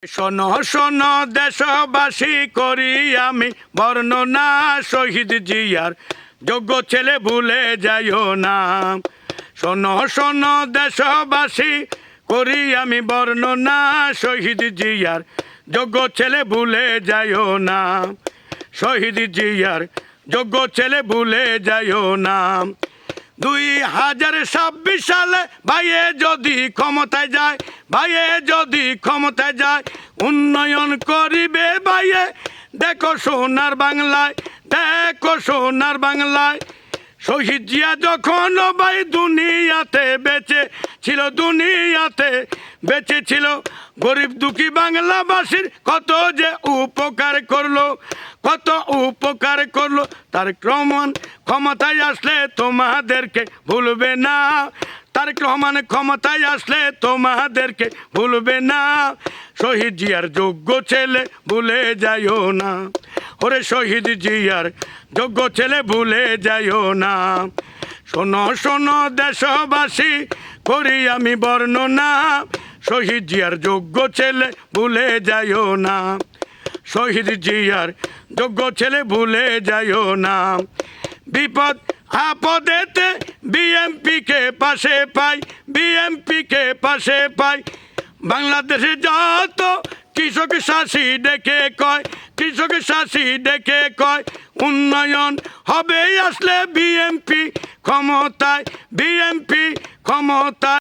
শোনো শোনো দেশবাসী করি আমি বর্ণনা শহীদ জিয়ার যোগ্য ছেলে ভুলে যাইও না। শোনো শোনো দেশবাসী করি আমি বর্ণনা শহীদ জিয়ার যোগ্য ছেলে ভুলে যাইও না। শহীদ জিয়ার যোগ্য ছেলে ভুলে যাইও না। 2026 সালে ভাইয়ে যদি ক্ষমতায় যায়, ভাইয়ে যদি ক্ষমতায় যায়, উন্নয়ন করিবে ভাইয়ে। দেখো সোনার বাংলায়, দেখো সোনার বাংলায়। শহীদ জিয়া যখন ভাই দুনিয়াতে বেঁচে ছিল, দুনিয়াতে বেঁচে ছিল, গরিব দুঃখী বাংলাবাসীর কত যে উপকার করলো, কত উপকার করলো। তার ক্রমণ ক্ষমতায় আসলে তোমাদেরকে ভুলবে না, তার ক্রমণ ক্ষমতায় আসলে তোমাদেরকে ভুলবে না। শহীদ জিয়ার যোগ্য ছেলে ভুলে যাইও না, ওরে শহীদ জিয়ার যোগ্য ছেলে ভুলে যাইও না। শোনো শোনো দেশবাসী করি আমি বর্ণনা শহীদ জিয়ার যোগ্য ছেলে ভুলে যাইও না। শহীদ জিয়ার যোগ্য ছেলে ভুলে যাইও না। বিপদ আপদেতে বিএমপিকে পাশে পাই, বিএমপিকে পাশে পাই। বাংলাদেশে যত কৃষক শাসী ডেকে কয়, কৃষক শাসী ডেকে কয়, উন্নয়ন হবে আসলে বিএমপি ক্ষমতায়, বিএমপি ক্ষমতায়।